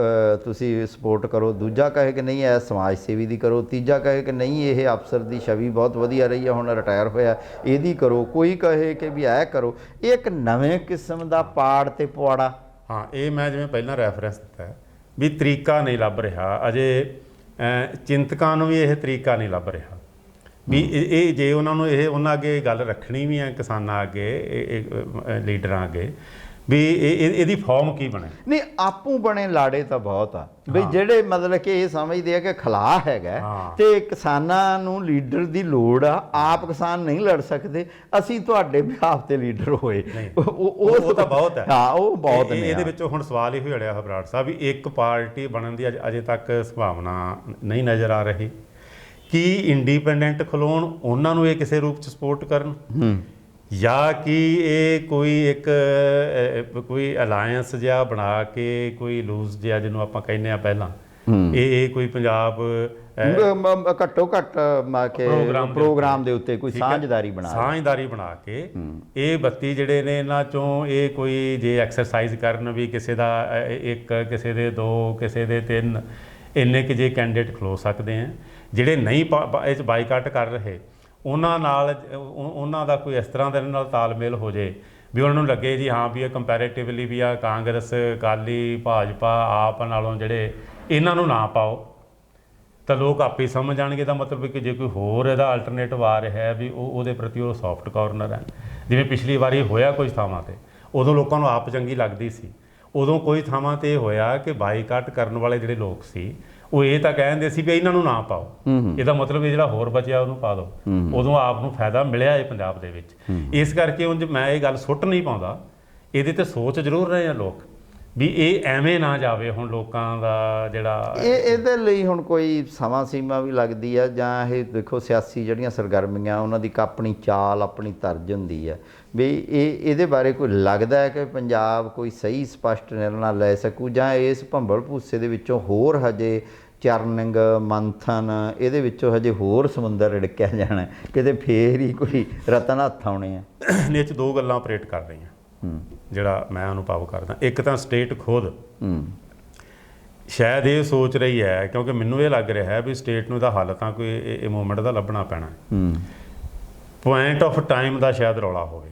ਤੁਸੀਂ ਸਪੋਰਟ ਕਰੋ, ਦੂਜਾ ਕਹੇ ਕਿ ਨਹੀਂ ਇਹ ਸਮਾਜ ਸੇਵੀ ਦੀ ਕਰੋ, ਤੀਜਾ ਕਹੇ ਕਿ ਨਹੀਂ ਇਹ ਅਫਸਰ ਦੀ ਛਵੀ ਬਹੁਤ ਵਧੀਆ ਰਹੀ ਆ ਹੁਣ ਰਿਟਾਇਰ ਹੋਇਆ ਇਹਦੀ ਕਰੋ, ਕੋਈ ਕਹੇ ਕਿ ਵੀ ਇਹ ਕਰੋ। ਇਹ ਇੱਕ ਨਵੇਂ ਕਿਸਮ ਦਾ ਪਾੜ ਤੇ ਪੁਆੜਾ। ਹਾਂ, ਇਹ ਮੈਂ ਜਿਵੇਂ ਪਹਿਲਾਂ ਰੈਫਰੈਂਸ ਦਿੱਤਾ ਵੀ ਤਰੀਕਾ ਨਹੀਂ ਲੱਭ ਰਿਹਾ ਅਜੇ, ਚਿੰਤਕਾਂ ਨੂੰ ਵੀ ਇਹ ਤਰੀਕਾ ਨਹੀਂ ਲੱਭ ਰਿਹਾ ਵੀ ਇਹ ਜੇ ਉਹਨਾਂ ਨੂੰ ਇਹ ਉਹਨਾਂ ਅੱਗੇ ਗੱਲ ਰੱਖਣੀ ਵੀ ਹੈ ਕਿਸਾਨਾਂ ਅੱਗੇ, ਲੀਡਰਾਂ ਅੱਗੇ, ਵੀ ਇਹਦੀ ਫਾਰਮ ਕੀ ਬਣੇ। ਨਹੀਂ ਆਪੂ ਬਣੇ ਲਾੜੇ ਤਾਂ ਬਹੁਤ ਆ ਬਈ ਜਿਹੜੇ ਮਤਲਬ ਕਿ ਇਹ ਸਮਝਦੇ ਆ ਕਿ ਖਿਲਾਫ ਹੈਗਾ ਤੇ ਕਿਸਾਨਾਂ ਨੂੰ ਲੀਡਰ ਦੀ ਲੋੜ ਆ, ਆਪ ਕਿਸਾਨ ਨਹੀਂ ਲੜ ਸਕਦੇ, ਅਸੀਂ ਤੁਹਾਡੇ ਬਿਹਾਫ ਤੇ ਲੀਡਰ ਹੋਏ। ਉਹ ਤਾਂ ਬਹੁਤ ਹੈ। ਹਾਂ ਉਹ ਬਹੁਤ ਨੇ। ਇਹਦੇ ਵਿੱਚੋਂ ਹੁਣ ਸਵਾਲ ਇਹੋ ਅੜਿਆ ਹੋਇਆ ਬਰਾੜ ਸਾਹਿਬ ਵੀ ਇੱਕ ਪਾਰਟੀ ਬਣਨ ਦੀ ਅਜੇ ਤੱਕ ਸੰਭਾਵਨਾ ਨਹੀਂ ਨਜ਼ਰ ਆ ਰਹੀ। ਕੀ ਇੰਡੀਪੈਂਡੈਂਟ ਖਲੋਣ, ਉਹਨਾਂ ਨੂੰ ਇਹ ਕਿਸੇ ਰੂਪ 'ਚ ਸਪੋਰਟ ਕਰਨ, ਜਾਂ ਕਿ ਇਹ ਕੋਈ ਅਲਾਇੰਸ ਜਿਹਾ ਬਣਾ ਕੇ ਕੋਈ ਲੂਜ਼ ਜਿਹਾ ਜਿਹਨੂੰ ਆਪਾਂ ਕਹਿੰਦੇ ਆ ਪਹਿਲਾਂ, ਇਹ ਕੋਈ ਪੰਜਾਬ ਘੱਟੋ ਘੱਟ ਪ੍ਰੋਗਰਾਮ ਦੇ ਉੱਤੇ ਕੋਈ ਸਾਂਝਦਾਰੀ ਬਣਾ ਕੇ ਇਹ 32 ਜਿਹੜੇ ਨੇ ਇਹਨਾਂ ਚੋਂ ਇਹ ਕੋਈ ਜੇ ਐਕਸਰਸਾਈਜ਼ ਕਰਨ ਵੀ ਕਿਸੇ ਦਾ 1 ਕਿਸੇ ਦੇ 2 ਕਿਸੇ ਦੇ 3 ਇੰਨੇ ਕਿ ਜੇ ਕੈਂਡੀਡੇਟ ਖਲੋ ਸਕਦੇ ਆ, ਜਿਹੜੇ ਨਹੀਂ ਇਹ 'ਚ ਬਾਈਕਾਟ ਕਰ ਰਹੇ ਉਹਨਾਂ ਨਾਲ ਉਹਨਾਂ ਦਾ ਕੋਈ ਇਸ ਤਰ੍ਹਾਂ ਦੇ ਨਾਲ ਤਾਲਮੇਲ ਹੋ ਜੇ ਵੀ ਉਹਨਾਂ ਨੂੰ ਲੱਗੇ ਜੀ ਹਾਂ ਵੀ ਇਹ ਕੰਪੈਰੇਟਿਵਲੀ ਵੀ ਆ ਕਾਂਗਰਸ, ਅਕਾਲੀ, ਭਾਜਪਾ, ਆਪ ਨਾਲੋਂ ਜਿਹੜੇ ਇਹਨਾਂ ਨੂੰ ਨਾ ਪਾਓ, ਤਾਂ ਲੋਕ ਆਪੇ ਸਮਝ ਜਾਣਗੇ। ਦਾ ਮਤਲਬ ਕਿ ਜੇ ਕੋਈ ਹੋਰ ਇਹਦਾ ਆਲਟਰਨੇਟਿਵ ਆ ਰਿਹਾ ਹੈ ਵੀ ਉਹਦੇ ਪ੍ਰਤੀ ਉਹ ਸੌਫਟ ਕਾਰਨਰ ਹੈ। ਜਿਵੇਂ ਪਿਛਲੀ ਵਾਰੀ ਹੋਇਆ ਕੁਝ ਥਾਵਾਂ 'ਤੇ, ਉਦੋਂ ਲੋਕਾਂ ਨੂੰ ਆਪ ਚੰਗੀ ਲੱਗਦੀ ਸੀ, ਉਦੋਂ ਕੋਈ ਥਾਵਾਂ 'ਤੇ ਇਹ ਹੋਇਆ ਕਿ ਬਾਈਕਾਟ ਕਰਨ ਵਾਲੇ ਜਿਹੜੇ ਲੋਕ ਸੀ ਉਹ ਇਹ ਤਾਂ ਕਹਿੰਦੇ ਸੀ ਵੀ ਇਹਨਾਂ ਨੂੰ ਨਾ ਪਾਓ, ਇਹਦਾ ਮਤਲਬ ਇਹ ਜਿਹੜਾ ਹੋਰ ਬਚਿਆ ਉਹਨੂੰ ਪਾ ਦਿਓ। ਉਦੋਂ ਆਪ ਨੂੰ ਫਾਇਦਾ ਮਿਲਿਆ ਇਹ ਪੰਜਾਬ ਦੇ ਵਿੱਚ। ਇਸ ਕਰਕੇ ਉਂਝ ਮੈਂ ਇਹ ਗੱਲ ਸੁੱਟ ਨਹੀਂ ਪਾਉਂਦਾ, ਇਹਦੇ 'ਤੇ ਸੋਚ ਜ਼ਰੂਰ ਰਹੇ ਆ ਲੋਕ ਵੀ ਇਹ ਐਵੇਂ ਨਾ ਜਾਵੇ। ਹੁਣ ਲੋਕਾਂ ਦਾ ਜਿਹੜਾ ਇਹਦੇ ਲਈ ਹੁਣ ਕੋਈ ਸਮਾਂ ਸੀਮਾ ਵੀ ਲੱਗਦੀ ਆ, ਜਾਂ ਇਹ ਦੇਖੋ ਸਿਆਸੀ ਜਿਹੜੀਆਂ ਸਰਗਰਮੀਆਂ ਉਹਨਾਂ ਦੀ ਆਪਣੀ ਚਾਲ ਆਪਣੀ ਤਰਜ ਹੁੰਦੀ ਹੈ ਵੀ ਇਹਦੇ ਬਾਰੇ ਕੋਈ ਲੱਗਦਾ ਹੈ ਕਿ ਪੰਜਾਬ ਕੋਈ ਸਹੀ ਸਪਸ਼ਟ ਨਿਰਣਾ ਲੈ ਸਕੂ, ਜਾਂ ਇਸ ਭੰਬਲ ਭੂਸੇ ਦੇ ਵਿੱਚੋਂ ਹੋਰ ਹਜੇ ਚਰਨਿੰਗ ਮੰਥਨ ਇਹਦੇ ਵਿੱਚੋਂ ਹਜੇ ਹੋਰ ਸਮੁੰਦਰ ਰਿੜਕਿਆ ਜਾਣਾ ਕਿਤੇ ਫੇਰ ਹੀ ਕੋਈ ਰਤਨ ਹੱਥ ਆਉਣੇ ਆ। ਇਹ 'ਚ 2 ਗੱਲਾਂ ਆਪਰੇਟ ਕਰ ਰਹੀਆਂ ਜਿਹੜਾ ਮੈਂ ਅਨੁਭਵ ਕਰਦਾ। ਇੱਕ ਤਾਂ ਸਟੇਟ ਖੁਦ ਸ਼ਾਇਦ ਇਹ ਸੋਚ ਰਹੀ ਹੈ, ਕਿਉਂਕਿ ਮੈਨੂੰ ਇਹ ਲੱਗ ਰਿਹਾ ਹੈ ਵੀ ਸਟੇਟ ਨੂੰ ਇਹਦਾ ਹੱਲ ਤਾਂ ਕੋਈ ਇਹ ਮੂਵਮੈਂਟ ਦਾ ਲੱਭਣਾ ਪੈਣਾ। ਪੁਆਇੰਟ ਆਫ ਟਾਈਮ ਦਾ ਸ਼ਾਇਦ ਰੌਲਾ ਹੋਵੇ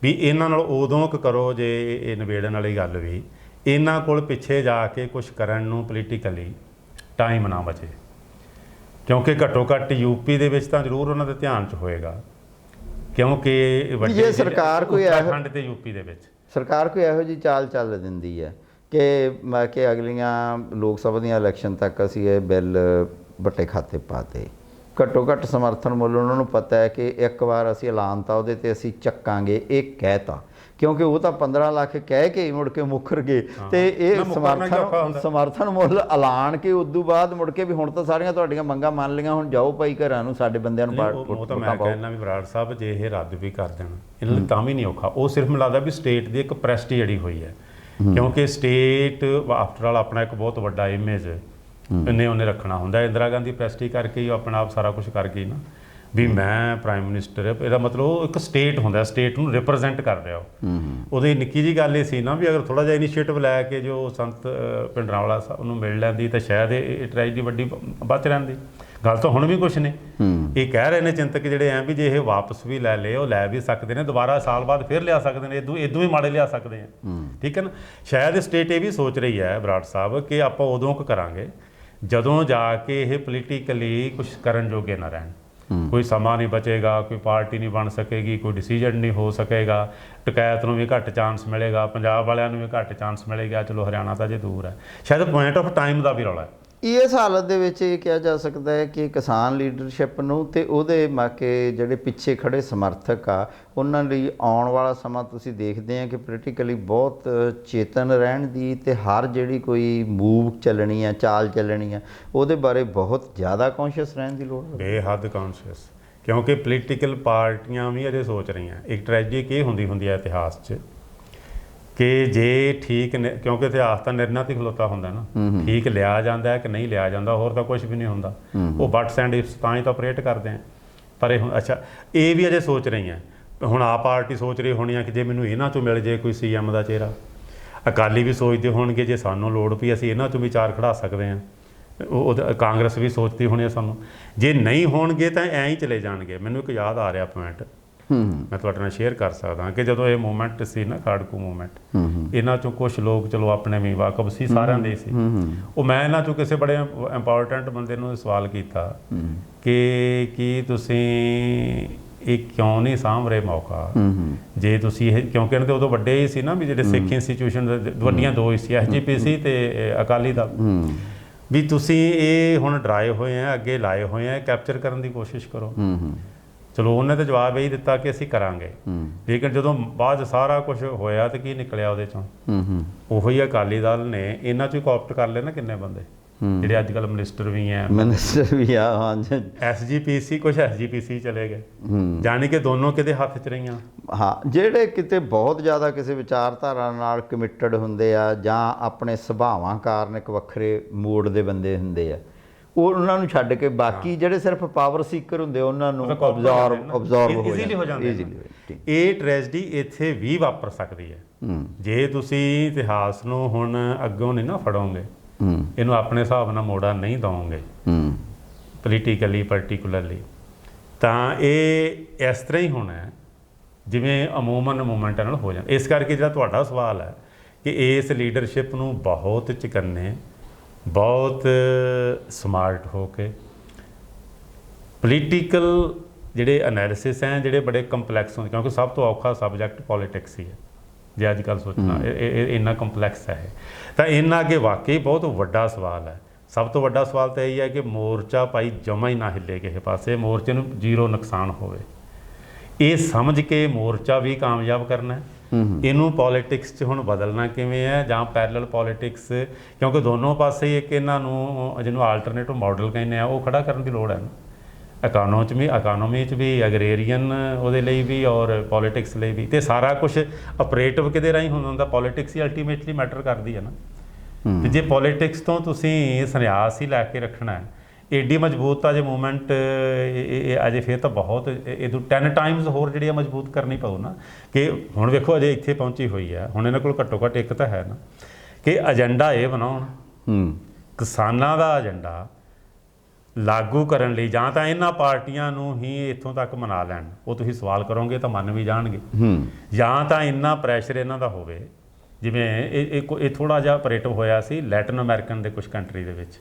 ਵੀ ਇਹਨਾਂ ਨਾਲ ਉਦੋਂ ਕਰੋ ਜੇ ਇਹ ਨਿਬੇੜਨ ਵਾਲੀ ਗੱਲ ਵੀ ਇਹਨਾਂ ਕੋਲ ਪਿੱਛੇ ਜਾ ਕੇ ਕੁਛ ਕਰਨ ਨੂੰ ਪੋਲੀਟੀਕਲੀ ਟਾਈਮ ਨਾ ਬਚੇ, ਕਿਉਂਕਿ ਘੱਟੋ ਘੱਟ ਯੂਪੀ ਦੇ ਵਿੱਚ ਤਾਂ ਜ਼ਰੂਰ ਉਹਨਾਂ ਦੇ ਧਿਆਨ 'ਚ ਹੋਏਗਾ, ਕਿਉਂਕਿ ਜੇ ਸਰਕਾਰ ਕੋਈ ਉੱਤਰਾਖੰਡ ਤੇ ਯੂਪੀ ਦੇ ਵਿੱਚ ਸਰਕਾਰ ਕੋਈ ਇਹੋ ਜਿਹੀ ਚਾਲ ਚੱਲ ਦਿੰਦੀ ਹੈ ਕਿ ਅਗਲੀਆਂ ਲੋਕ ਸਭਾ ਦੀਆਂ ਇਲੈਕਸ਼ਨ ਤੱਕ ਅਸੀਂ ਇਹ ਬਿੱਲ ਵੱਟੇ ਖਾਤੇ ਪਾਤੇ, ਘੱਟੋ ਘੱਟ ਸਮਰਥਨ ਮੁੱਲ ਉਹਨਾਂ ਨੂੰ ਪਤਾ ਹੈ ਕਿ ਇੱਕ ਵਾਰ ਅਸੀਂ ਐਲਾਨ ਤਾਂ ਉਹਦੇ 'ਤੇ ਅਸੀਂ ਚੱਕਾਂਗੇ, ਇਹ ਕਹਿਤਾ, ਕਿਉਂਕਿ ਉਹ ਤਾਂ 15 ਲੱਖ ਕਹਿ ਕੇ ਮੁੜ ਕੇ ਮੁੱਕਰ ਗਏ ਤੇ ਇਹ ਸਮਰਥਨ ਮੁੱਲ ਐਲਾਨ ਕੇ ਉਦੋਂ ਬਾਅਦ ਮੁੜ ਕੇ ਵੀ ਹੁਣ ਤਾਂ ਸਾਰੀਆਂ ਤੁਹਾਡੀਆਂ ਮੰਗਾਂ ਮੰਨ ਲਈਆਂ, ਹੁਣ ਜਾਓ ਭਾਈ ਘਰਾਂ ਨੂੰ ਸਾਡੇ ਬੰਦਿਆਂ ਨੂੰ ਉਹ ਤਾਂ ਮੈਂ ਕਹਿੰਦਾ ਵੀ ਬਰਾੜ ਸਾਹਿਬ ਜੇ ਇਹ ਰੱਦ ਵੀ ਕਰ ਦੇਣ ਇਹਨਾਂ ਲਈ ਤਾਂ ਵੀ ਨਹੀਂ ਔਖਾ। ਉਹ ਸਿਰਫ ਮੈਨੂੰ ਲੱਗਦਾ ਵੀ ਸਟੇਟ ਦੀ ਇੱਕ ਪ੍ਰੈਸਟੀਜ ਜਿਹੜੀ ਹੋਈ ਹੈ, ਕਿਉਂਕਿ ਸਟੇਟ ਆਫਟਰ ਆਲ ਆਪਣਾ ਇੱਕ ਬਹੁਤ ਵੱਡਾ ਇਮੇਜ ਉਹਨੇ ਰੱਖਣਾ ਹੁੰਦਾ। ਇੰਦਰਾ ਗਾਂਧੀ ਪ੍ਰੈਸਟੀਜ ਕਰਕੇ ਹੀ ਆਪਣਾ ਆਪ ਸਾਰਾ ਕੁਛ ਕਰ ਗਈ ਨਾ ਵੀ ਮੈਂ ਪ੍ਰਾਈਮ ਮਿਨਿਸਟਰ, ਇਹਦਾ ਮਤਲਬ ਉਹ ਇੱਕ ਸਟੇਟ ਹੁੰਦਾ, ਸਟੇਟ ਨੂੰ ਰਿਪਰੈਜ਼ੈਂਟ ਕਰ ਰਿਹਾ ਉਹਦੀ ਨਿੱਕੀ ਜਿਹੀ ਗੱਲ ਇਹ ਸੀ ਨਾ ਵੀ ਅਗਰ ਥੋੜ੍ਹਾ ਜਿਹਾ ਇਨੀਸ਼ੀਏਟਿਵ ਲੈ ਕੇ ਜੋ ਸੰਤ ਭਿੰਡਰਾਂਵਾਲਾ ਸਾਹਿਬ ਉਹਨੂੰ ਮਿਲ ਲੈਂਦੀ ਤਾਂ ਸ਼ਾਇਦ ਇਹ ਟ੍ਰੈਜਡੀ ਵੱਡੀ ਬਚ ਰਹਿੰਦੀ। ਗੱਲ ਤਾਂ ਹੁਣ ਵੀ ਕੁਛ ਨੇ, ਇਹ ਕਹਿ ਰਹੇ ਨੇ ਚਿੰਤਕ ਜਿਹੜੇ ਐ ਵੀ ਜੇ ਇਹ ਵਾਪਸ ਵੀ ਲੈ ਲਏ ਉਹ ਲੈ ਵੀ ਸਕਦੇ ਨੇ, ਦੁਬਾਰਾ ਸਾਲ ਬਾਅਦ ਫਿਰ ਲਿਆ ਸਕਦੇ ਨੇ, ਇਦੋਂ ਵੀ ਮਾੜੇ ਲਿਆ ਸਕਦੇ ਆ, ਠੀਕ ਹੈ ਨਾ। ਸ਼ਾਇਦ ਸਟੇਟ ਇਹ ਵੀ ਸੋਚ ਰਹੀ ਹੈ ਬਰਾੜ ਸਾਹਿਬ ਕਿ ਆਪਾਂ ਉਦੋਂ ਕਰਾਂਗੇ ਜਦੋਂ ਜਾ ਕੇ ਇਹ ਪੋਲੀਟੀਕਲੀ ਕੁਛ ਕਰਨ ਜੋਗੇ ਨਾ ਰਹਿਣ। ਕੋਈ ਸਮਾਂ ਨਹੀਂ ਬਚੇਗਾ, ਕੋਈ ਪਾਰਟੀ ਨਹੀਂ ਬਣ ਸਕੇਗੀ, ਕੋਈ ਡਿਸੀਜਨ ਨਹੀਂ ਹੋ ਸਕੇਗਾ, ਟਕੈਤ ਨੂੰ ਵੀ ਘੱਟ ਚਾਂਸ ਮਿਲੇਗਾ, ਪੰਜਾਬ ਵਾਲਿਆਂ ਨੂੰ ਵੀ ਘੱਟ ਚਾਂਸ ਮਿਲੇਗਾ, ਚਲੋ ਹਰਿਆਣਾ ਤਾਂ ਜੇ ਦੂਰ ਹੈ, ਸ਼ਾਇਦ ਪੁਆਇੰਟ ਆਫ ਟਾਈਮ ਦਾ ਵੀ ਰੌਲਾ ਹੈ। ਇਸ ਹਾਲਤ ਦੇ ਵਿੱਚ ਇਹ ਕਿਹਾ ਜਾ ਸਕਦਾ ਹੈ ਕਿ ਕਿਸਾਨ ਲੀਡਰਸ਼ਿਪ ਨੂੰ ਤੇ ਉਹਦੇ ਮਾਕੇ ਜਿਹੜੇ ਪਿੱਛੇ ਖੜੇ ਸਮਰਥਕ ਆ ਉਹਨਾਂ ਲਈ ਆਉਣ ਵਾਲਾ ਸਮਾਂ ਤੁਸੀਂ ਦੇਖਦੇ ਆ ਕਿ ਪੋਲੀਟੀਕਲੀ ਬਹੁਤ ਚੇਤਨ ਰਹਿਣ ਦੀ ਤੇ ਹਰ ਜਿਹੜੀ ਕੋਈ ਮੂਵ ਚੱਲਣੀ ਆ, ਚਾਲ ਚੱਲਣੀ ਆ, ਉਹਦੇ ਬਾਰੇ ਬਹੁਤ ਜ਼ਿਆਦਾ ਕੌਨਸ਼ੀਅਸ ਰਹਿਣ ਦੀ ਲੋੜ ਹੈ। ਬੇਹੱਦ ਕੌਨਸ਼ੀਅਸ, ਕਿਉਂਕਿ ਪੋਲੀਟੀਕਲ ਪਾਰਟੀਆਂ ਵੀ ਅਜੇ ਸੋਚ ਰਹੀਆਂ। ਇੱਕ ਟ੍ਰੈਜਡੀ ਇਹ ਹੁੰਦੀ ਹੈ ਇਤਿਹਾਸ 'ਚ ਕਿ ਜੇ ਠੀਕ ਨੇ, ਕਿਉਂਕਿ ਇਤਿਹਾਸ ਤਾਂ ਨਿਰਣਾ 'ਤੇ ਖਲੋਤਾ ਹੁੰਦਾ ਨਾ, ਠੀਕ ਲਿਆ ਜਾਂਦਾ ਕਿ ਨਹੀਂ ਲਿਆ ਜਾਂਦਾ, ਹੋਰ ਤਾਂ ਕੁਝ ਵੀ ਨਹੀਂ ਹੁੰਦਾ। ਉਹ ਬਟਸ ਐਂਡ ਇਫਸ ਤਾਂ ਹੀ ਤਾਂ ਆਪਰੇਟ ਕਰਦੇ ਆ। ਪਰ ਇਹ ਹੁਣ ਅੱਛਾ ਇਹ ਵੀ ਅਜੇ ਸੋਚ ਰਹੀਆਂ। ਹੁਣ ਆਪ ਪਾਰਟੀ ਸੋਚ ਰਹੀ ਹੋਣੀ ਆ ਕਿ ਜੇ ਮੈਨੂੰ ਇਹਨਾਂ 'ਚੋਂ ਮਿਲ ਜੇ ਕੋਈ CM ਦਾ ਚਿਹਰਾ। ਅਕਾਲੀ ਵੀ ਸੋਚਦੇ ਹੋਣਗੇ ਜੇ ਸਾਨੂੰ ਲੋੜ ਪਈ ਅਸੀਂ ਇਹਨਾਂ 'ਚੋਂ ਵੀ ਚਾਰ ਖੜਾ ਸਕਦੇ ਹਾਂ। ਉਹ ਕਾਂਗਰਸ ਵੀ ਸੋਚਦੀ ਹੋਣੀ ਆ ਸਾਨੂੰ। ਜੇ ਨਹੀਂ ਹੋਣਗੇ ਤਾਂ ਐਂ ਹੀ ਚਲੇ ਜਾਣਗੇ। ਮੈਨੂੰ ਇੱਕ ਯਾਦ ਆ ਰਿਹਾ ਪੁਆਇੰਟ, ਮੈਂ ਤੁਹਾਡੇ ਨਾਲ ਸ਼ੇਅਰ ਕਰ ਸਕਦਾ ਕਿ ਜਦੋਂ ਇਹ ਮੂਵਮੈਂਟ ਸੀ ਨਾ, ਖਾੜਕੂ ਮੂਵਮੈਂਟ, ਇਹਨਾਂ 'ਚੋਂ ਕੁਛ ਲੋਕ ਚਲੋ ਆਪਣੇ ਵੀ ਵਾਕਫ ਸੀ, ਸਾਰਿਆਂ ਦੇ ਸੀ। ਉਹ ਮੈਂ ਇਹਨਾਂ 'ਚੋਂ ਕਿਸੇ ਬੜੇ ਇੰਪੋਰਟੈਂਟ ਬੰਦੇ ਨੂੰ ਸਵਾਲ ਕੀਤਾ ਕਿ ਕੀ ਤੁਸੀਂ ਇਹ ਕਿਉਂ ਨਹੀਂ ਸਾਂਭ ਰਹੇ ਮੌਕਾ, ਜੇ ਤੁਸੀਂ ਇਹ, ਕਿਉਂਕਿ ਇਹਨਾਂ ਦੇ ਉਦੋਂ ਵੱਡੇ ਹੀ ਸੀ ਨਾ ਵੀ ਜਿਹੜੇ ਸਿੱਖ ਇੰਸਟੀਟਿਊਸ਼ਨ ਵੱਡੀਆਂ ਦੋ ਹੀ ਸੀ, SGPC ਤੇ ਅਕਾਲੀ ਦਲ, ਵੀ ਤੁਸੀਂ ਇਹ ਹੁਣ ਡਰਾਏ ਹੋਏ ਆ, ਅੱਗੇ ਲਾਏ ਹੋਏ ਆ, ਕੈਪਚਰ ਕਰਨ ਦੀ ਕੋਸ਼ਿਸ਼ ਕਰੋ। ਚਲੋ ਉਹਨੇ ਤਾਂ ਜਵਾਬ ਇਹੀ ਦਿੱਤਾ ਕਿ ਅਸੀਂ ਕਰਾਂਗੇ, ਲੇਕਿਨ ਜਦੋਂ ਬਾਅਦ ਸਾਰਾ ਕੁਝ ਹੋਇਆ ਤੇ ਕੀ ਨਿਕਲਿਆ ਉਹਦੇ ਚੋਂ? ਉਹੀ ਅਕਾਲੀ ਦਲ ਨੇ ਇਹਨਾਂ 'ਚੋਂ ਕੋਪਟ ਕਰ ਲਏ ਨਾ ਕਿੰਨੇ ਬੰਦੇ ਜਿਹੜੇ ਅੱਜ ਕੱਲ੍ਹ ਮਿਨਿਸਟਰ ਵੀ ਆ, ਹਾਂਜੀ, SGPC, ਕੁਛ SGPC ਚਲੇ ਗਏ, ਜਾਣੀ ਕਿ ਦੋਨੋਂ ਕਿਤੇ ਹੱਥ 'ਚ ਰਹੀਆਂ। ਹਾਂ, ਜਿਹੜੇ ਕਿਤੇ ਬਹੁਤ ਜ਼ਿਆਦਾ ਕਿਸੇ ਵਿਚਾਰਧਾਰਾ ਨਾਲ ਕਮਿਟਡ ਹੁੰਦੇ ਆ ਜਾਂ ਆਪਣੇ ਸੁਭਾਵਾਂ ਕਾਰਨ ਇੱਕ ਵੱਖਰੇ ਮੋਡ ਦੇ ਬੰਦੇ ਹੁੰਦੇ ਆ, ਉਹ ਉਹਨਾਂ ਨੂੰ ਛੱਡ ਕੇ ਬਾਕੀ ਜਿਹੜੇ ਸਿਰਫ ਪਾਵਰ ਸੀਕਰ ਹੁੰਦੇ ਉਹਨਾਂ ਨੂੰ ਅਬਜ਼ੌਰਬ ਹੋ ਜਾਂਦੇ। ਇਹ ਟ੍ਰੈਜਡੀ ਇੱਥੇ ਵੀ ਵਾਪਰ ਸਕਦੀ ਹੈ ਜੇ ਤੁਸੀਂ ਇਤਿਹਾਸ ਨੂੰ ਹੁਣ ਅੱਗੋਂ ਨਹੀਂ ਨਾ ਫੜੋਗੇ, ਇਹਨੂੰ ਆਪਣੇ ਹਿਸਾਬ ਨਾਲ ਮੋੜਾ ਨਹੀਂ ਦਓਗੇ ਪੋਲੀਟੀਕਲੀ ਪਰਟੀਕੂਲਰਲੀ, ਤਾਂ ਇਹ ਇਸ ਤਰ੍ਹਾਂ ਹੀ ਹੋਣਾ ਹੈ ਜਿਵੇਂ ਅਮੂਮਨ ਮੂਵਮੈਂਟਾਂ ਨਾਲ ਹੋ ਜਾਂਦਾ। ਇਸ ਕਰਕੇ ਜਿਹੜਾ ਤੁਹਾਡਾ ਸਵਾਲ ਹੈ ਕਿ ਇਸ ਲੀਡਰਸ਼ਿਪ ਨੂੰ ਬਹੁਤ ਚੁਕੰਨੇ, ਬਹੁਤ ਸਮਾਰਟ ਹੋ ਕੇ ਪੋਲੀਟੀਕਲ ਜਿਹੜੇ ਐਨਾਲਿਸਿਸ ਹੈ, ਜਿਹੜੇ ਬੜੇ ਕੰਪਲੈਕਸ ਹੁੰਦੇ, ਕਿਉਂਕਿ ਸਭ ਤੋਂ ਔਖਾ ਸਬਜੈਕਟ ਪੋਲੀਟਿਕਸ ਹੀ ਹੈ ਜੇ ਅੱਜ ਕੱਲ੍ਹ ਸੋਚਣਾ, ਇਹ ਇੰਨਾ ਕੰਪਲੈਕਸ ਹੈ। ਤਾਂ ਇਹਨਾਂ ਅੱਗੇ ਵਾਕਈ ਬਹੁਤ ਵੱਡਾ ਸਵਾਲ ਹੈ। ਸਭ ਤੋਂ ਵੱਡਾ ਸਵਾਲ ਤਾਂ ਇਹ ਹੈ ਕਿ ਮੋਰਚਾ ਭਾਈ ਜਮਾ ਹੀ ਨਾ ਹਿੱਲੇ ਕਿਸੇ ਪਾਸੇ, ਮੋਰਚੇ ਨੂੰ ਜ਼ੀਰੋ ਨੁਕਸਾਨ ਹੋਵੇ, ਇਹ ਸਮਝ ਕੇ ਮੋਰਚਾ ਵੀ ਕਾਮਯਾਬ ਕਰਨਾ ਹੈ। ਇਹਨੂੰ ਪੋਲੀਟਿਕਸ 'ਚ ਹੁਣ ਬਦਲਣਾ ਕਿਵੇਂ ਹੈ, ਜਾਂ ਪੈਰਲਲ ਪੋਲੀਟਿਕਸ, ਕਿਉਂਕਿ ਦੋਨੋਂ ਪਾਸੇ ਇੱਕ ਇਹਨਾਂ ਨੂੰ ਜਿਹਨੂੰ ਆਲਟਰਨੇਟਿਵ ਮਾਡਲ ਕਹਿੰਦੇ ਆ ਉਹ ਖੜਾ ਕਰਨ ਦੀ ਲੋੜ ਹੈ ਨਾ, ਇਕਾਨੋਮੀ 'ਚ ਵੀ, ਐਗਰੇਰੀਅਨ ਉਹਦੇ ਲਈ ਵੀ, ਔਰ ਪੋਲੀਟਿਕਸ ਲਈ ਵੀ। ਅਤੇ ਸਾਰਾ ਕੁਛ ਆਪਰੇਟਿਵ ਕਿਹਦੇ ਰਾਹੀਂ ਹੁੰਦਾ? ਪੋਲੀਟਿਕਸ ਹੀ ਅਲਟੀਮੇਟਲੀ ਮੈਟਰ ਕਰਦੀ ਹੈ ਨਾ। ਅਤੇ ਜੇ ਪੋਲੀਟਿਕਸ ਤੋਂ ਤੁਸੀਂ ਸੰਨਿਆਸ ਹੀ ਲੈ ਕੇ ਰੱਖਣਾ ਹੈ, ਏਡੀ ਮਜ਼ਬੂਤ ਤਾਂ ਜੇ ਮੂਵਮੈਂਟ ਅਜੇ ਫਿਰ ਤਾਂ ਬਹੁਤ ਇਹਦੋਂ 10 ਟਾਈਮਸ ਹੋਰ ਜਿਹੜੀ ਆ ਮਜ਼ਬੂਤ ਕਰਨੀ ਪਊ ਨਾ। ਕਿ ਹੁਣ ਵੇਖੋ ਅਜੇ ਇੱਥੇ ਪਹੁੰਚੀ ਹੋਈ ਹੈ, ਹੁਣ ਇਹਨਾਂ ਕੋਲ ਘੱਟੋ ਘੱਟ ਇੱਕ ਤਾਂ ਹੈ ਨਾ ਕਿ ਏਜੰਡਾ ਇਹ ਬਣਾਉਣ, ਕਿਸਾਨਾਂ ਦਾ ਏਜੰਡਾ ਲਾਗੂ ਕਰਨ ਲਈ, ਜਾਂ ਤਾਂ ਇਹਨਾਂ ਪਾਰਟੀਆਂ ਨੂੰ ਹੀ ਇੱਥੋਂ ਤੱਕ ਮਨਾ ਲੈਣ, ਉਹ ਤੁਸੀਂ ਸਵਾਲ ਕਰੋਗੇ ਤਾਂ ਮੰਨ ਵੀ ਜਾਣਗੇ, ਜਾਂ ਤਾਂ ਇੰਨਾ ਪ੍ਰੈਸ਼ਰ ਇਹਨਾਂ ਦਾ ਹੋਵੇ ਜਿਵੇਂ ਇਹ ਥੋੜ੍ਹਾ ਜਿਹਾ ਆਪਰੇਟਿਵ ਹੋਇਆ ਸੀ ਲੈਟਿਨ ਅਮਰੀਕਨ ਦੇ ਕੁਝ ਕੰਟਰੀ ਦੇ ਵਿੱਚ,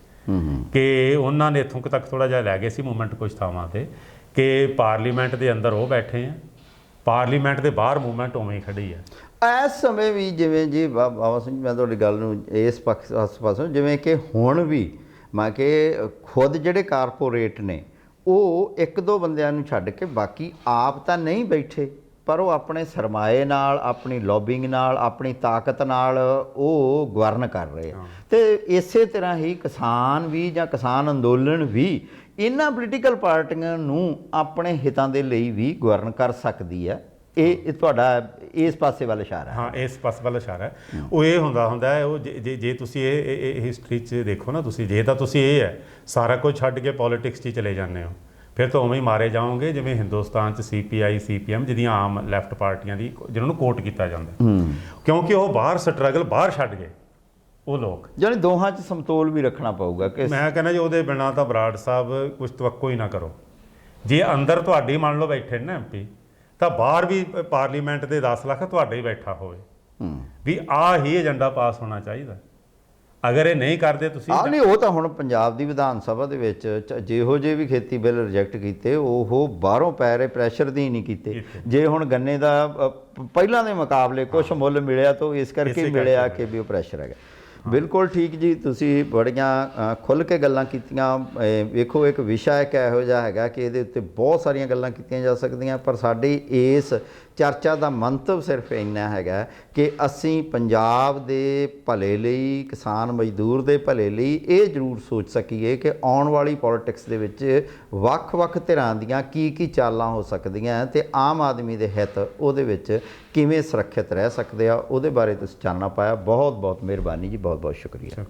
ਕਿ ਉਹਨਾਂ ਨੇ ਇੱਥੋਂ ਤੱਕ ਥੋੜ੍ਹਾ ਜਿਹਾ ਲੈ ਗਏ ਸੀ ਮੂਵਮੈਂਟ ਕੁਝ ਥਾਵਾਂ 'ਤੇ, ਕਿ ਪਾਰਲੀਮੈਂਟ ਦੇ ਅੰਦਰ ਉਹ ਬੈਠੇ ਆ, ਪਾਰਲੀਮੈਂਟ ਦੇ ਬਾਹਰ ਮੂਵਮੈਂਟ ਉਵੇਂ ਹੀ ਖੜੀ ਹੈ। ਇਸ ਸਮੇਂ ਵੀ ਜਿਵੇਂ ਜੀ ਬਾਬਾ ਸਿੰਘ, ਮੈਂ ਤੁਹਾਡੀ ਗੱਲ ਨੂੰ ਇਸ ਪਾਸੋਂ, ਜਿਵੇਂ ਕਿ ਹੁਣ ਵੀ ਮੈਂ ਕਿ ਖੁਦ ਜਿਹੜੇ ਕਾਰਪੋਰੇਟ ਨੇ ਉਹ ਇੱਕ ਦੋ ਬੰਦਿਆਂ ਨੂੰ ਛੱਡ ਕੇ ਬਾਕੀ ਆਪ ਤਾਂ ਨਹੀਂ ਬੈਠੇ, ਪਰ ਉਹ ਆਪਣੇ ਸਰਮਾਏ ਨਾਲ, ਆਪਣੀ ਲੌਬਿੰਗ ਨਾਲ, ਆਪਣੀ ਤਾਕਤ ਨਾਲ ਉਹ ਗਵਰਨ ਕਰ ਰਹੇ ਆ। ਅਤੇ ਇਸੇ ਤਰ੍ਹਾਂ ਹੀ ਕਿਸਾਨ ਵੀ ਜਾਂ ਕਿਸਾਨ ਅੰਦੋਲਨ ਵੀ ਇਹਨਾਂ ਪੋਲੀਟੀਕਲ ਪਾਰਟੀਆਂ ਨੂੰ ਆਪਣੇ ਹਿੱਤਾਂ ਦੇ ਲਈ ਵੀ ਗਵਰਨ ਕਰ ਸਕਦੀ ਹੈ। ਇਹ ਤੁਹਾਡਾ ਇਸ ਪਾਸੇ ਵੱਲ ਇਸ਼ਾਰਾ ਹੈ? ਹਾਂ, ਇਸ ਪਾਸੇ ਵੱਲ ਇਸ਼ਾਰਾ ਹੈ। ਉਹ ਇਹ ਹੁੰਦਾ ਹੈ, ਉਹ ਜੇ ਤੁਸੀਂ ਇਹ ਹਿਸਟਰੀ 'ਚ ਦੇਖੋ ਨਾ, ਤੁਸੀਂ ਜੇ ਤਾਂ ਤੁਸੀਂ ਇਹ ਹੈ ਸਾਰਾ ਕੁਝ ਛੱਡ ਕੇ ਪੋਲੀਟਿਕਸ 'ਚ ਚਲੇ ਜਾਂਦੇ ਹੋ, ਫਿਰ ਤਾਂ ਉਵੇਂ ਹੀ ਮਾਰੇ ਜਾਓਗੇ ਜਿਵੇਂ ਹਿੰਦੁਸਤਾਨ 'ਚ CPI CPM ਜਿਹਦੀਆਂ ਆਮ ਲੈਫਟ ਪਾਰਟੀਆਂ ਦੀ, ਜਿਹਨਾਂ ਨੂੰ ਕੋਟ ਕੀਤਾ ਜਾਂਦਾ, ਕਿਉਂਕਿ ਉਹ ਬਾਹਰ ਸਟਰਗਲ ਬਾਹਰ ਛੱਡ ਗਏ ਉਹ ਲੋਕ। ਜਾਣੀ ਦੋਹਾਂ 'ਚ ਸਮਤੋਲ ਵੀ ਰੱਖਣਾ ਪਊਗਾ ਕਿ ਮੈਂ ਕਹਿੰਦਾ ਜੀ ਉਹਦੇ ਬਿਨਾਂ ਤਾਂ ਬਰਾੜ ਸਾਹਿਬ ਕੁਛ ਤਵੱਕੋ ਹੀ ਨਾ ਕਰੋ। ਜੇ ਅੰਦਰ ਤੁਹਾਡੀ ਮੰਨ ਲਓ ਬੈਠੇ ਨੇ MP, ਤਾਂ ਬਾਹਰ ਵੀ ਪਾਰਲੀਮੈਂਟ ਦੇ 10 ਲੱਖ ਤੁਹਾਡੇ ਹੀ ਬੈਠਾ ਹੋਵੇ ਵੀ ਆਹ ਹੀ ਏਜੰਡਾ ਪਾਸ ਹੋਣਾ ਚਾਹੀਦਾ। ਅਗਰ ਇਹ ਨਹੀਂ ਕਰਦੇ ਤੁਸੀਂ ਨਹੀਂ, ਉਹ ਤਾਂ ਹੁਣ ਪੰਜਾਬ ਦੀ ਵਿਧਾਨ ਸਭਾ ਦੇ ਵਿੱਚ ਜਿਹੋ ਜਿਹੇ ਵੀ ਖੇਤੀ ਬਿੱਲ ਰਿਜੈਕਟ ਕੀਤੇ ਉਹ ਬਾਹਰੋਂ ਪੈ ਰਹੇ ਪ੍ਰੈਸ਼ਰ ਦੀ ਨਹੀਂ ਕੀਤੇ। ਜੇ ਹੁਣ ਗੰਨੇ ਦਾ ਪਹਿਲਾਂ ਦੇ ਮੁਕਾਬਲੇ ਕੁਝ ਮੁੱਲ ਮਿਲਿਆ ਤਾਂ ਇਸ ਕਰਕੇ ਮਿਲਿਆ ਕਿ ਵੀ ਉਹ ਪ੍ਰੈਸ਼ਰ ਹੈਗਾ। ਬਿਲਕੁਲ ਠੀਕ ਜੀ, ਤੁਸੀਂ ਬੜੀਆਂ ਖੁੱਲ੍ਹ ਕੇ ਗੱਲਾਂ ਕੀਤੀਆਂ। ਵੇਖੋ, ਇੱਕ ਵਿਸ਼ਾ ਇੱਕ ਇਹੋ ਜਿਹਾ ਹੈਗਾ ਕਿ ਇਹਦੇ ਉੱਤੇ ਬਹੁਤ ਸਾਰੀਆਂ ਗੱਲਾਂ ਕੀਤੀਆਂ ਜਾ ਸਕਦੀਆਂ, ਪਰ ਸਾਡੀ ਇਸ ਚਰਚਾ ਦਾ ਮੰਤਵ ਸਿਰਫ ਇੰਨਾ ਹੈਗਾ ਕਿ ਅਸੀਂ ਪੰਜਾਬ ਦੇ ਭਲੇ ਲਈ, ਕਿਸਾਨ ਮਜ਼ਦੂਰ ਦੇ ਭਲੇ ਲਈ ਇਹ ਜ਼ਰੂਰ ਸੋਚ ਸਕੀਏ ਕਿ ਆਉਣ ਵਾਲੀ ਪੋਲਿਟਿਕਸ ਦੇ ਵਿੱਚ ਵੱਖ-ਵੱਖ ਧਿਰਾਂ ਦੀਆਂ ਕੀ ਚਾਲਾਂ ਹੋ ਸਕਦੀਆਂ ਤੇ ਆਮ ਆਦਮੀ ਦੇ ਹਿੱਤ ਉਹਦੇ ਵਿੱਚ ਕਿਵੇਂ ਸੁਰੱਖਿਅਤ ਰਹਿ ਸਕਦੇ ਆ, ਉਹਦੇ ਬਾਰੇ ਤੁਸੀਂ ਜਾਣਨਾ ਪਾਇਆ। ਬਹੁਤ ਬਹੁਤ ਮਿਹਰਬਾਨੀ ਜੀ, ਬਹੁਤ ਬਹੁਤ ਸ਼ੁਕਰੀਆ।